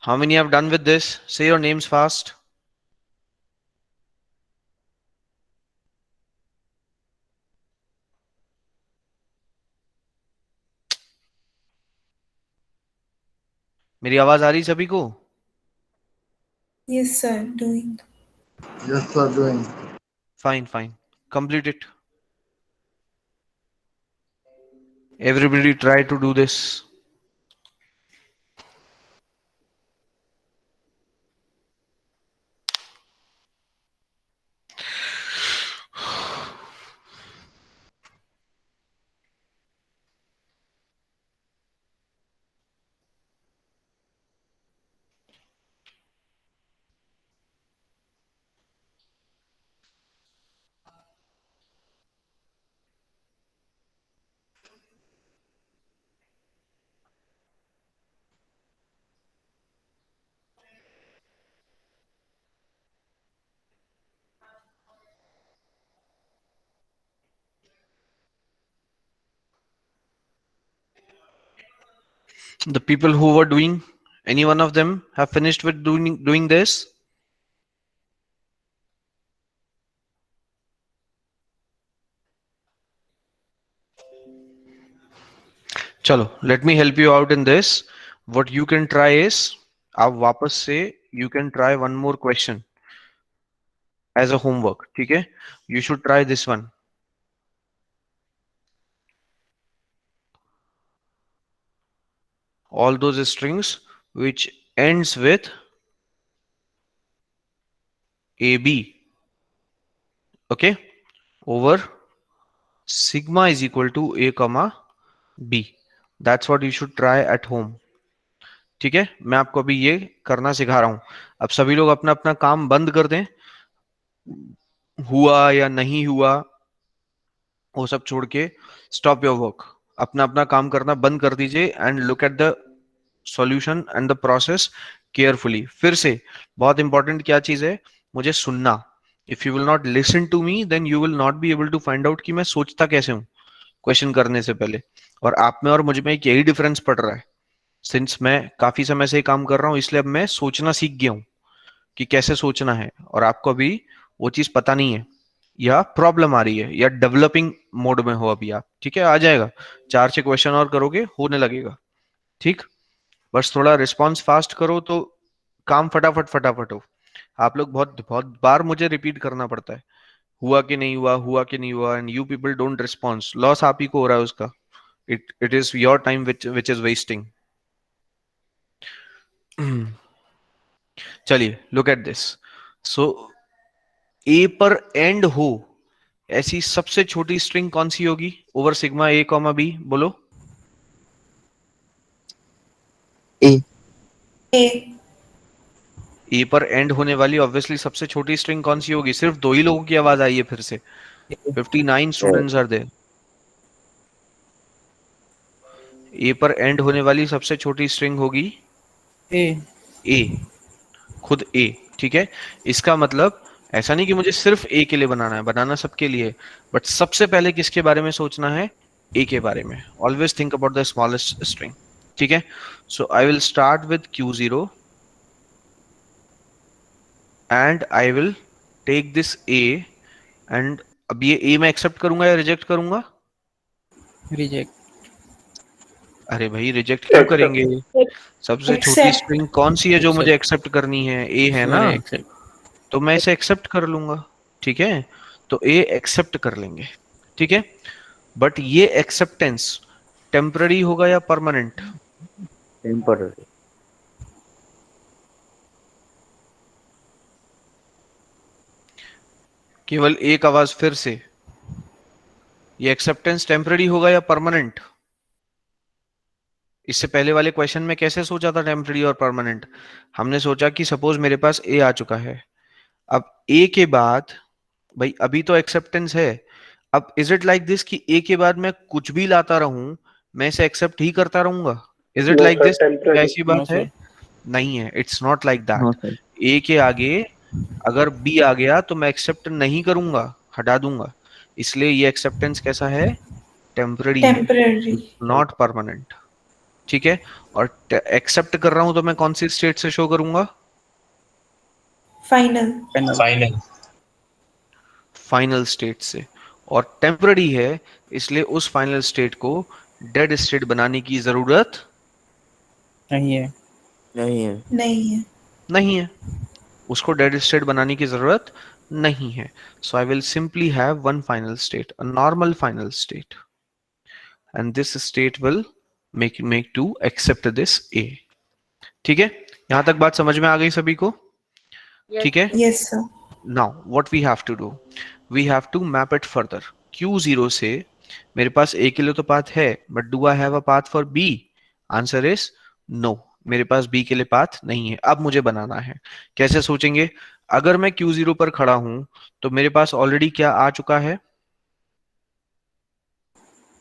How many have done with this? Say your names fast. मेरी आवाज आ रही सभी को? Yes, sir. Doing. Yes, sir. Doing. Fine, fine. Complete it. Everybody try to do this. The people who were doing, any one of them have finished with doing this? चलो, let me help you out in this. What you can try is, आप वापस से you can try one more question as a homework. ठीक है? You should try this one. All those strings which ends with AB, okay, over sigma is equal to A comma B. That's what you should try at home. ठीक है, मैं आपको अभी ये करना सिखा रहा हूं. अब सभी लोग अपना अपना काम बंद कर दें. हुआ या नहीं हुआ वो सब छोड़ के स्टॉप योर वर्क, अपना अपना काम करना बंद कर दीजिए and look at the solution and the process carefully. फिर से बहुत इंपॉर्टेंट क्या चीज है, मुझे सुनना. If you will not listen to me then you will not be able to find out कि मैं सोचता कैसे हूं क्वेश्चन करने से पहले. और आप में और मुझ में एक यही डिफरेंस पड़ रहा है. सिंस मैं काफी समय से काम कर रहा हूं इसलिए अब मैं सोचना सीख गया हूं कि कैसे सोचना है, और आपको अभी वो चीज पता नहीं है या प्रॉब्लम आ रही है या डेवलपिंग मोड में हो अभी आप. ठीक है, आ जाएगा. 4-6 क्वेश्चन और करोगे होने लगेगा. ठीक, बस थोड़ा रिस्पॉन्स फास्ट करो तो काम फटाफट फटाफट हो. आप लोग बहुत बहुत बार मुझे रिपीट करना पड़ता है, हुआ कि नहीं हुआ, हुआ कि नहीं हुआ, and you people don't response. Loss आप ही को हो रहा है उसका. It is your time which is wasting. चलिए, लुक एट दिस. सो ए पर एंड हो ऐसी सबसे छोटी स्ट्रिंग कौन सी होगी ओवर सिग्मा ए कॉमा बी? बोलो. A. A. ए पर एंड होने वाली ऑब्वियसली सबसे छोटी स्ट्रिंग कौन सी होगी? सिर्फ 2 ही लोगों की आवाज आई है फिर से. 59 स्टूडेंट्स आर देयर. ए पर एंड होने वाली सबसे छोटी स्ट्रिंग होगी ए, खुद ए. ठीक है, इसका मतलब ऐसा नहीं कि मुझे सिर्फ ए के लिए बनाना है, बनाना सबके लिए, बट सबसे पहले किसके बारे में सोचना है? ए के बारे में. Always think about the smallest string. ठीक है, so I will start with Q0 and I will take this a. And अब ये ए मैं एक्सेप्ट करूंगा या रिजेक्ट करूंगा? रिजेक्ट. अरे भाई, रिजेक्ट क्यों करेंगे? सबसे छोटी Accept. स्ट्रिंग कौन सी है जो मुझे एक्सेप्ट करनी है? ए है ना, तो मैं इसे एक्सेप्ट कर लूंगा. ठीक है, तो ए एक्सेप्ट कर लेंगे. ठीक है, बट ये एक्सेप्टेंस टेम्पररी होगा या परमानेंट? टेम्पररी. केवल एक आवाज फिर से, ये एक्सेप्टेंस टेम्पररी होगा या परमानेंट? इससे पहले वाले क्वेश्चन में कैसे सोचा था टेम्पररी और परमानेंट? हमने सोचा कि सपोज मेरे पास ए आ चुका है, अब ए के बाद भाई अभी तो एक्सेप्टेंस है. अब इज इट लाइक दिस कि ए के बाद मैं कुछ भी लाता रहूं, मैं इसे एक्सेप्ट ही करता रहूंगा? Is it like this? ऐसी बात है नहीं है. It's not like that. A के आगे अगर बी आ गया तो मैं एक्सेप्ट नहीं करूंगा, हटा दूंगा. इसलिए ये एक्सेप्टेंस कैसा है? Temporary, Temporary. Not permanent. ठीक है, और एक्सेप्ट कर रहा हूं तो मैं कौन सी स्टेट से शो करूंगा? Final. Final. फाइनल स्टेट से. और टेम्पररी है इसलिए उस फाइनल स्टेट को डेड स्टेट बनाने की जरूरत नहीं है. नहीं है. नहीं है. नहीं है, उसको डेड स्टेट बनाने की जरूरत नहीं है. So I will simply have one final state, a normal final state, and this state will make to accept this a. ठीक है, यहां तक बात समझ में आ गई सभी को? ठीक है. Yes, sir. Now what we have to do, we have to map it further. Q0 से मेरे पास A के लिए तो पाथ है, but do I have a path for B? Answer is no. मेरे पास B के लिए पाथ नहीं है. अब मुझे बनाना है. कैसे सोचेंगे? अगर मैं Q0 पर खड़ा हूं तो मेरे पास ऑलरेडी क्या आ चुका है?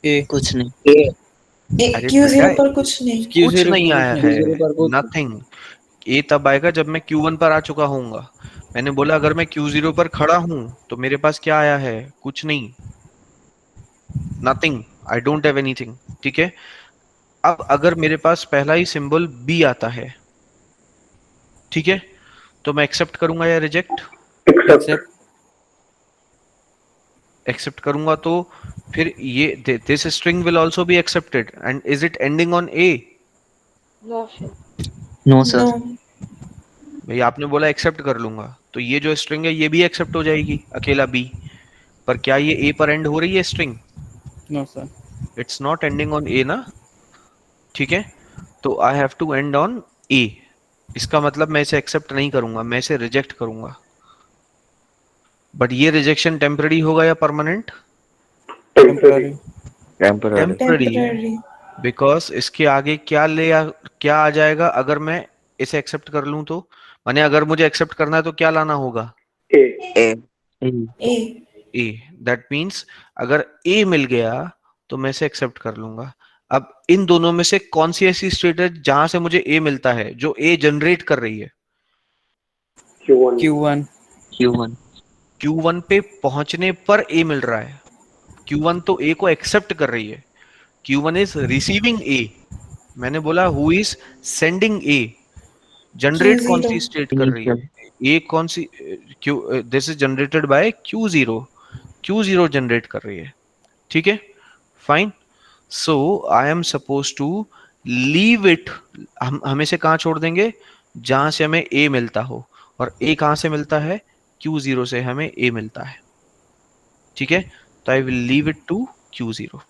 कुछ नहीं. अरे Q0 बेटा, पर कुछ नहीं. कुछ नहीं आया है. Q0 पर कुछ- नथिंग. ए तब आएगा जब मैं Q1 पर आ चुका होऊंगा. मैंने बोला अगर मैं Q0 पर खड़ा हूं तो मेरे पास क्या आया है? कुछ नहीं. Nothing. I don't have anything. ठीक है. अब अगर मेरे पास पहला ही सिंबल बी आता है, ठीक है, तो मैं एक्सेप्ट करूंगा या रिजेक्ट? एक्सेप्ट करूंगा. तो फिर ये this string will also be accepted. And is it ending on A? No sir. No. भाई आपने बोला एक्सेप्ट कर लूंगा, तो ये जो स्ट्रिंग है ये भी एक्सेप्ट हो जाएगी, अकेला बी. पर क्या ये ए पर एंड हो रही है string? No sir. It's not ending on a ना. ठीक है, तो I have to end on a. इसका मतलब मैं इसे एक्सेप्ट नहीं करूंगा, मैं इसे रिजेक्ट करूंगा. बट ये रिजेक्शन टेम्पररी होगा या परमानेंट? Temporary. Temporary. बिकॉज इसके आगे क्या आ जाएगा अगर मैं इसे एक्सेप्ट कर लूं तो? माने अगर मुझे एक्सेप्ट करना है तो क्या लाना होगा? ए. A. ए. दैट मीन्स अगर ए मिल गया तो मैं इसे एक्सेप्ट कर लूंगा. अब इन दोनों में से कौन सी ऐसी स्टेट है जहां से मुझे ए मिलता है, जो ए जनरेट कर रही है? Q1. Q1 पे पहुंचने पर ए मिल रहा है. Q1 तो ए को एक्सेप्ट कर रही है. Q1 is receiving a. मैंने बोला who is sending a. Generate Q0. कौन सी स्टेट कर रही है? ए कौन सी? This is generated by Q0. Q0 generate कर रही है. ठीक है, fine. So I am suppose to leave it. हम इसे कहां छोड़ देंगे? जहां से हमें ए मिलता हो. और ए कहां से मिलता है? Q0 से हमें ए मिलता है. ठीक है, तो I will leave it to Q0.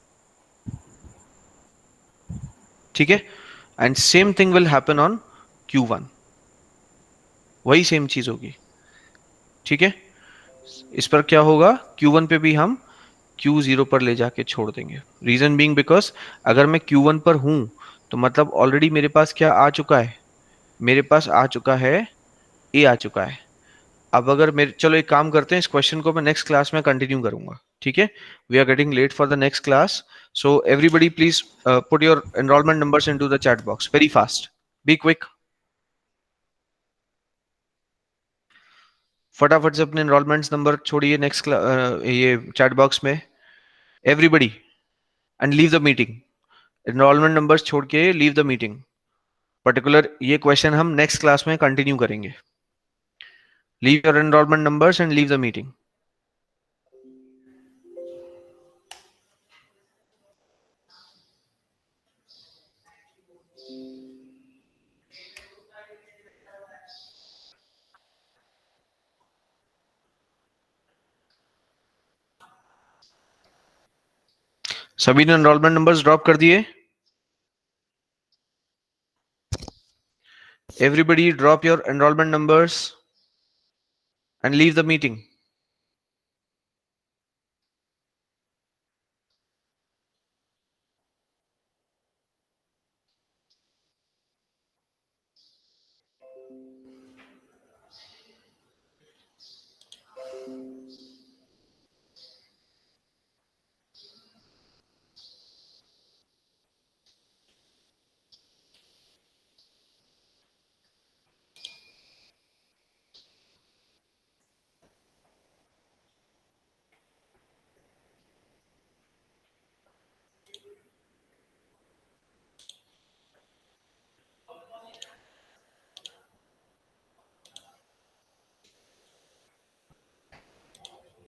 ठीक है, and same thing will happen on Q1. वही सेम चीज होगी. ठीक है, इस पर क्या होगा? Q1 पे भी हम Q0 पर ले जाके छोड़ देंगे. रीजन बीइंग बिकॉज अगर मैं Q1 पर हूं तो मतलब ऑलरेडी मेरे पास क्या आ चुका है? मेरे पास आ चुका है, ए आ चुका है. अब अगर मेरे, चलो एक काम करते हैं, इस क्वेश्चन को मैं नेक्स्ट क्लास में कंटिन्यू करूंगा. ठीक है, we are getting late for the next class. So everybody please put your enrolment numbers into the chat box very fast. Be quick. फटाफट से अपने एनरोलमेंट नंबर छोड़िए नेक्स्ट ये चैट बॉक्स में, everybody, and leave the meeting. Enrolment numbers छोड़ के लीव द मीटिंग. पर्टिकुलर ये क्वेश्चन हम नेक्स्ट क्लास में कंटिन्यू करेंगे. Leave your enrolment numbers and leave the meeting. सभी ने एनरोलमेंट नंबर्स ड्रॉप कर दिए? Everybody drop your enrollment numbers and leave the meeting.